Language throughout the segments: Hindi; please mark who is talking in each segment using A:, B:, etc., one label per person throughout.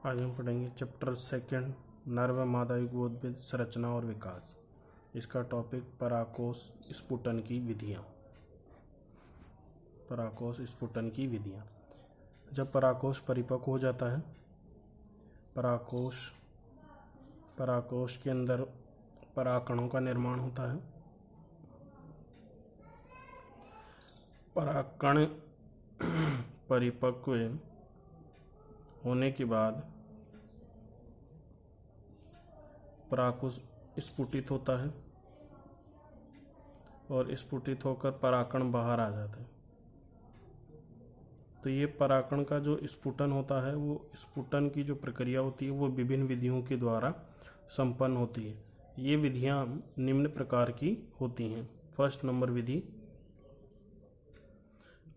A: आज हम पढ़ेंगे चैप्टर सेकंड नर्व मादा युग्मोद्भिद संरचना और विकास। इसका टॉपिक पराकोष स्फुटन की विधियाँ। पराकोष स्फुटन की विधियाँ। जब पराकोष परिपक्व हो जाता है, पराकोष के अंदर परागकणों का निर्माण होता है। परागकण परिपक्व होने के बाद पराकोष स्फुटित होता है और स्फुटित होकर परागकण बाहर आ जाते हैं। तो ये परागकण का जो स्फुटन होता है, वो स्फुटन की जो प्रक्रिया होती है वो विभिन्न विधियों के द्वारा संपन्न होती है। ये विधियां निम्न प्रकार की होती हैं। फर्स्ट नंबर विधि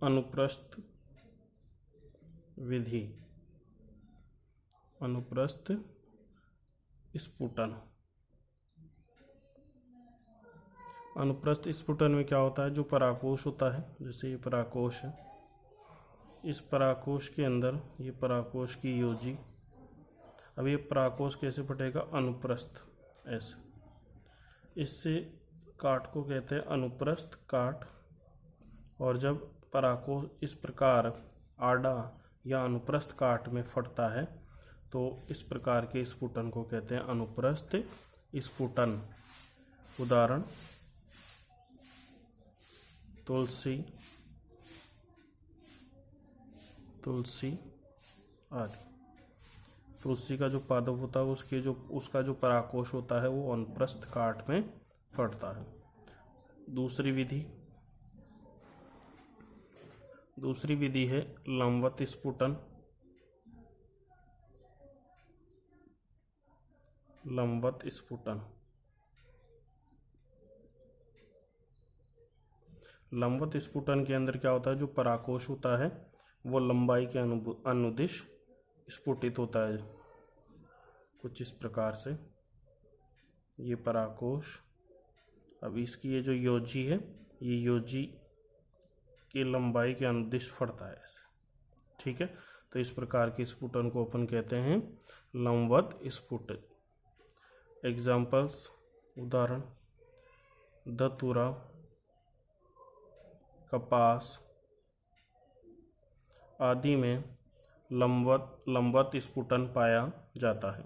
A: अनुप्रस्थ विधि। अनुप्रस्थ स्फुटन। अनुप्रस्थ स्फुटन में क्या होता है, जो परागकोश होता है, जैसे ये परागकोश है, इस परागकोश के अंदर ये परागकोश की योजी। अब ये परागकोश कैसे फटेगा, अनुप्रस्थ ऐसे। इससे काट को कहते हैं अनुप्रस्थ काट। और जब परागकोश इस प्रकार आड़ा या अनुप्रस्थ काट में फटता है तो इस प्रकार के स्फुटन को कहते हैं अनुप्रस्थ स्फुटन। उदाहरण तुलसी आदि। तुलसी का जो पादप होता है उसका जो परागकोश होता है वो अनुप्रस्थ काट में फटता है। दूसरी विधि है लंबवत स्फुटन। लंबवत स्फुटन। लंबवत स्फुटन के अंदर क्या होता है, जो परागकोश होता है वो लंबाई के अनुदिश स्फुटित होता है। कुछ इस प्रकार से ये परागकोश, अब इसकी ये जो योजी है, ये योजी की लंबाई के अनुदिश फटता है ऐसे। ठीक है, तो इस प्रकार के स्फुटन को अपन कहते हैं लंबवत स्फुटन। एग्जाम्पल्स, उदाहरण धतूरा, कपास आदि में लंबवत स्फुटन पाया जाता है।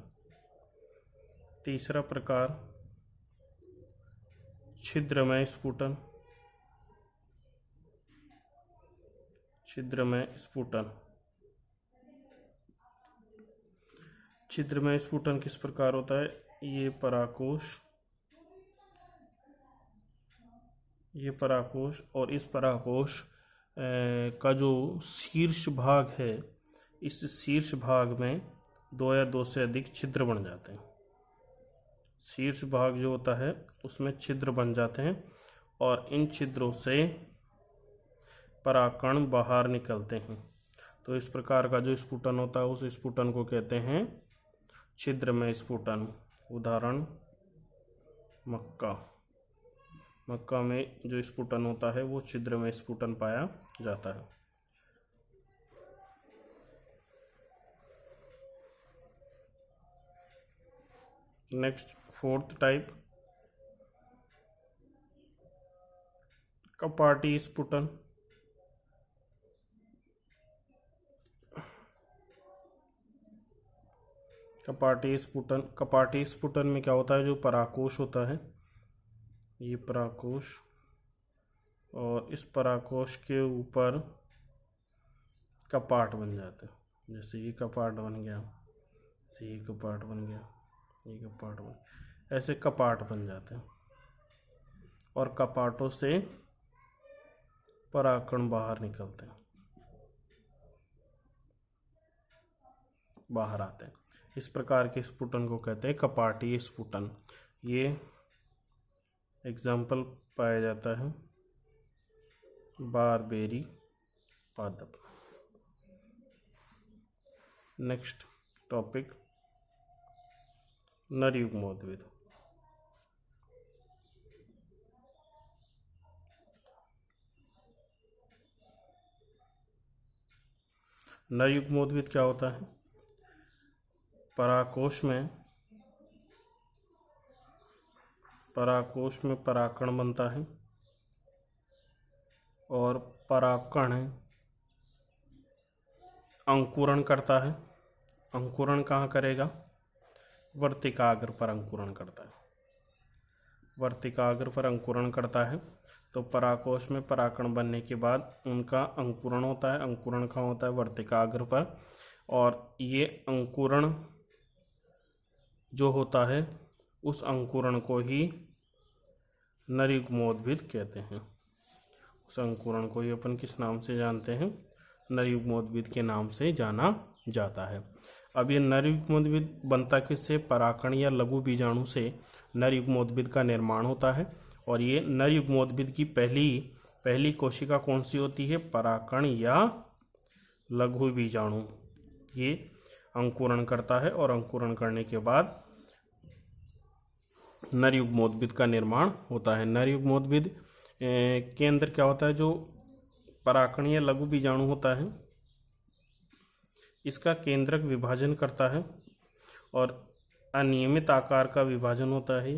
A: तीसरा प्रकार छिद्रमय स्फुटन। छिद्रमय स्फुटन। छिद्रमय स्फुटन किस प्रकार होता है, ये परागकोश और इस परागकोश का जो शीर्ष भाग है, इस शीर्ष भाग में दो या दो से अधिक छिद्र बन जाते हैं। शीर्ष भाग जो होता है उसमें छिद्र बन जाते हैं और इन छिद्रों से परागकण बाहर निकलते हैं। तो इस प्रकार का जो स्फुटन होता है उस स्फुटन को कहते हैं छिद्रमय स्फुटन। उदाहरण मक्का में जो स्फुटन होता है वो छिद्रमय स्फुटन पाया जाता है। नेक्स्ट फोर्थ टाइप कपाटी स्फुटन। कपाटी स्फुटन में क्या होता है, जो परागकोश होता है, ये परागकोश, और इस परागकोश के ऊपर कपाट बन जाते हैं। जैसे ये कपाट बन गया, ये कपाट बन गया, ये कपाट बन, ऐसे कपाट बन जाते हैं और कपाटों से परागकण बाहर निकलते हैं, बाहर आते हैं। इस प्रकार के स्फुटन को कहते हैं कपाटी स्फुटन। ये एग्जाम्पल पाया जाता है बारबेरी पादप। नेक्स्ट टॉपिक नर युग्मोद्भिद। नर युग्मोद्भिद क्या होता है, पराकोश में पराकण बनता है और पराकण अंकुरण करता है। अंकुरण कहाँ करेगा? वर्तिकाग्र पर अंकुरण करता है। वर्तिकाग्र पर अंकुरण करता है। तो पराकोश में पराकण बनने के बाद उनका अंकुरण होता है। अंकुरण कहाँ होता है? वर्तिकाग्र पर। और ये अंकुरण जो होता है उस अंकुरण को ही नरयुग्मोद्भिद कहते हैं। उस अंकुरण को ही अपन किस नाम से जानते हैं? नरयुग्मोद्भिद के नाम से जाना जाता है। अब ये नरयुग्मोद्भिद बनता किससे? पराकण या लघु बीजाणु से नरयुग्मोद्भिद का निर्माण होता है। और ये नरयुग्मोद्भिद की पहली कोशिका कौन सी होती है? पराकण या लघु बीजाणु। ये अंकुरण करता है और अंकुरण करने के बाद नरयुग्मोद्भिद का निर्माण होता है। नरयुग्मोद्भिद के अंदर क्या होता है? जो पराकण या लघु बीजाणु होता है इसका केंद्रक विभाजन करता है और अनियमित आकार का विभाजन होता है।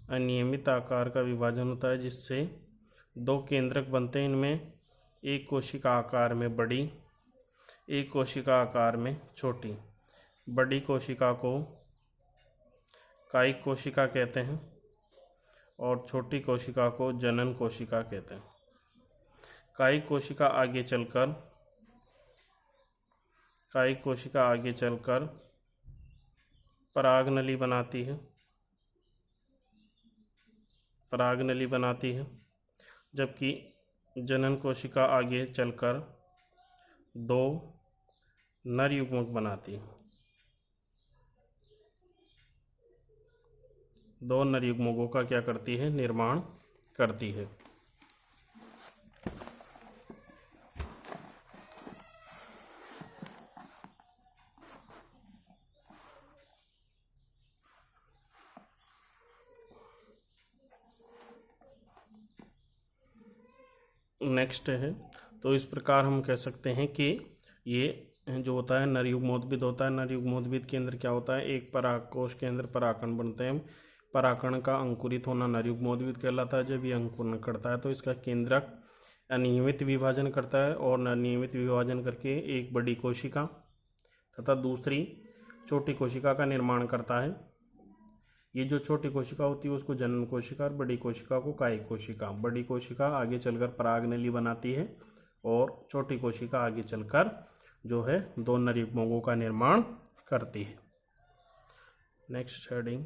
A: अनियमित आकार का विभाजन होता है जिससे दो केंद्रक बनते हैं। इनमें एक कोशिका आकार में बड़ी, एक कोशिका आकार में छोटी। बड़ी कोशिका को कायिक कोशिका कहते हैं और छोटी कोशिका को जनन कोशिका कहते हैं। कायिक कोशिका आगे चलकर परागनली बनाती है, जबकि जनन कोशिका आगे चलकर दो नर युग्मक बनाती है। दो नर युग्मकों का क्या करती है? निर्माण करती है। नेक्स्ट है, तो इस प्रकार हम कह सकते हैं कि ये जो होता है नरयुग्मोद्भिद होता है। नरयुग्मोद्भिद के अंदर क्या होता है? एक परागकोश के अंदर पराकण बनते हैं। पराकण का अंकुरित होना नरयुग्मोद्भिद कहलाता है। जब ये अंकुरण करता है तो इसका केंद्रक अनियमित विभाजन करता है और अनियमित विभाजन करके एक बड़ी कोशिका तथा दूसरी छोटी कोशिका का निर्माण करता है। ये जो छोटी कोशिका होती है उसको जनन कोशिका और बड़ी कोशिका को कायिक कोशिका। बड़ी कोशिका आगे चलकर परागनली बनाती है और छोटी कोशिका आगे चलकर जो है दो नरयुग्मकों का निर्माण करती है। नेक्स्ट हेडिंग,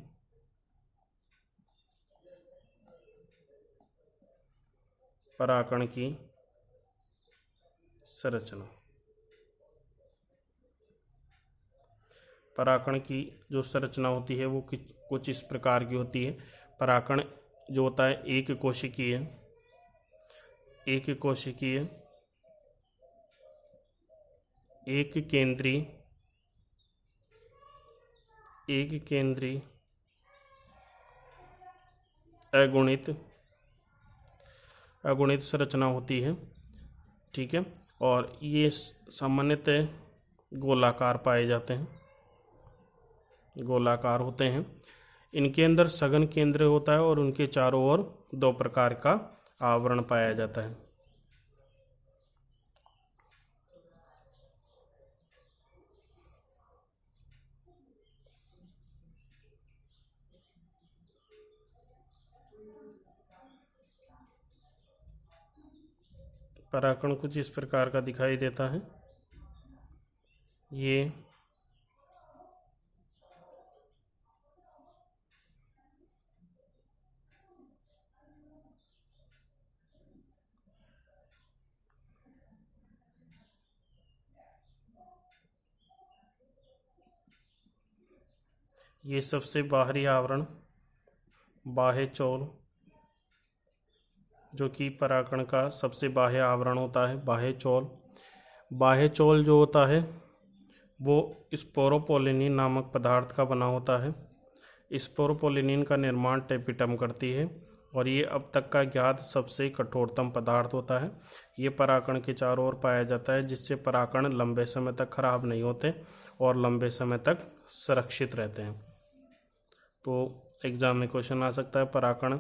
A: पराकण की संरचना। पराकण की जो संरचना होती है वो कुछ इस प्रकार की होती है। पराकण जो होता है एक कोशिकीय, एक केंद्री अगुणित संरचना होती है। ठीक है, और ये सामान्यतः गोलाकार पाए जाते हैं, गोलाकार होते हैं। इनके अंदर सघन केंद्र होता है और उनके चारों ओर दो प्रकार का आवरण पाया जाता है। पराकण कुछ इस प्रकार का दिखाई देता है। ये सबसे बाहरी आवरण बाह्य चोल, जो कि पराकण का सबसे बाह्य आवरण होता है, बाह्य चोल। बाह्य चोल जो होता है वो स्पोरोपोलिनिन नामक पदार्थ का बना होता है। स्पोरोपोलिनिन का निर्माण टेपिटम करती है और ये अब तक का ज्ञात सबसे कठोरतम पदार्थ होता है। ये पराकण के चारों ओर पाया जाता है, जिससे पराकण लंबे समय तक खराब नहीं होते और लंबे समय तक सुरक्षित रहते हैं। तो एग्जाम में क्वेश्चन आ सकता है पराकण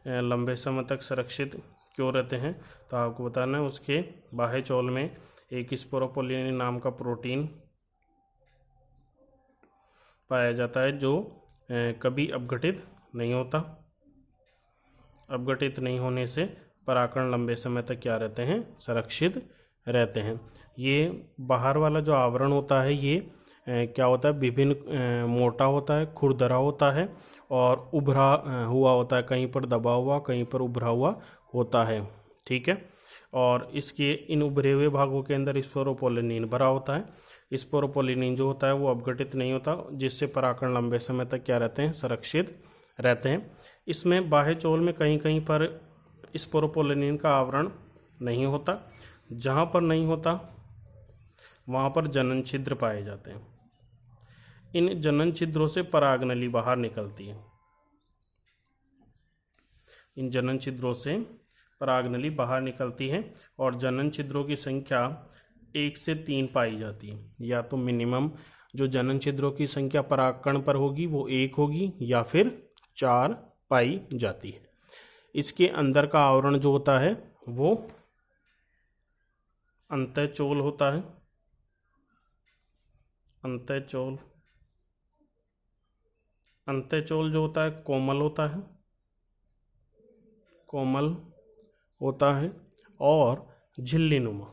A: लंबे समय तक सुरक्षित क्यों रहते हैं, तो आपको बताना है उसके बाह्य चोल में एक स्पोरोपोलिनिन नाम का प्रोटीन पाया जाता है जो कभी अपघटित नहीं होता। अपघटित नहीं होने से पराकण लंबे समय तक क्या रहते हैं, सुरक्षित रहते हैं। ये बाहर वाला जो आवरण होता है ये क्या होता है, विभिन्न मोटा होता है, खुरदरा होता है और उभरा हुआ होता है, कहीं पर दबा हुआ कहीं पर उभरा हुआ होता है। ठीक है, और इसके इन उभरे हुए भागों के अंदर स्पोरोपोलिनिन भरा होता है। स्पोरोपोलिनिन जो होता है वो अपघटित नहीं होता, जिससे पराकण लंबे समय तक क्या रहते हैं, सुरक्षित रहते हैं। इसमें बाह्य चोल में कहीं कहीं पर स्पोरोपोलिनिन का आवरण नहीं होता। जहाँ पर नहीं होता वहाँ पर जनन छिद्र पाए जाते हैं। इन जनन छिद्रों से परागनली बाहर निकलती है। इन जनन छिद्रों से परागनली बाहर निकलती है और जनन छिद्रों की संख्या 1 से 3 पाई जाती है। या तो मिनिमम जो जनन छिद्रों की संख्या परागकण पर होगी वो 1 होगी या फिर 4 पाई जाती है। इसके अंदर का आवरण जो होता है वो अंतःचोल होता है। अंतःचोल अंतःचोल जो होता है कोमल होता है, कोमल होता है और झिल्लीनुमा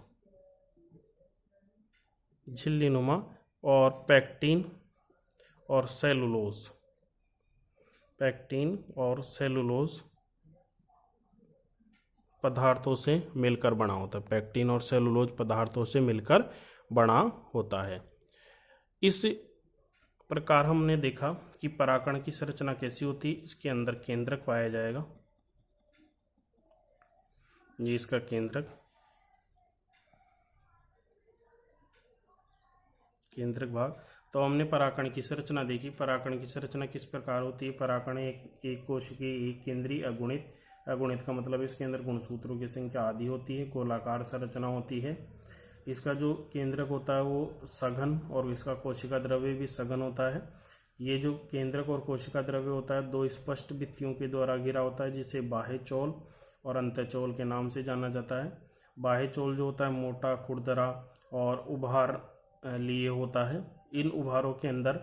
A: और पैक्टिन और सेलुलोज पदार्थों से मिलकर बना होता है। पैक्टिन और सेलुलोज पदार्थों से मिलकर बना होता है। इस प्रकार हमने देखा कि पराकण की संरचना कैसी होती है। इसके अंदर केंद्रक पाया जाएगा, ये इसका केंद्रक भाग। तो हमने पराकण की संरचना देखी। पराकण की संरचना किस प्रकार होती है। पराकण एक कोशिकीय एक केंद्रीय अगुणित का मतलब इसके अंदर गुणसूत्रों की संख्या आदि होती है, गोलाकार संरचना होती है। इसका जो केंद्रक होता है वो सघन और इसका कोशिका द्रव्य भी सघन होता है। ये जो केंद्रक और कोशिका द्रव्य होता है 2 स्पष्ट भित्तियों के द्वारा घिरा होता है, जिसे बाह्य चोल और अंतःचोल के नाम से जाना जाता है। बाह्य चोल जो होता है मोटा, खुरदरा और उभार लिए होता है। इन उभारों के अंदर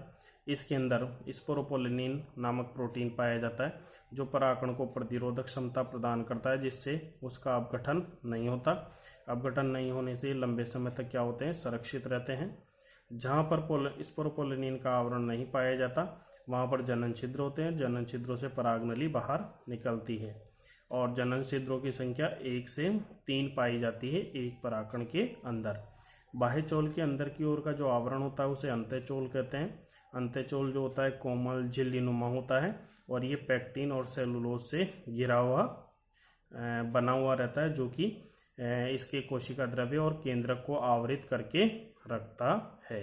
A: इसके अंदर स्पोरोपोलिनिन नामक प्रोटीन पाया जाता है जो पराकण को प्रतिरोधक क्षमता प्रदान करता है, जिससे उसका अपघटन नहीं होता। अपघटन नहीं होने से लंबे समय तक क्या होते हैं, सुरक्षित रहते हैं। जहाँ पर स्पोरोपोलिनिन का आवरण नहीं पाया जाता वहाँ पर जनन छिद्र होते हैं। जनन छिद्रों से परागनली बाहर निकलती है और जनन छिद्रों की संख्या 1 से 3 पाई जाती है एक पराकण के अंदर। बाह्य चोल के अंदर की ओर का जो आवरण होता है उसे अंतःचोल कहते हैं। अंतःचोल जो होता है कोमल झिल्लीनुमा होता है और ये पैक्टिन और सेलुलोज से घिरा हुआ बना हुआ रहता है, जो कि इसके कोशिका द्रव्य और केंद्रक को आवरित करके रखता है।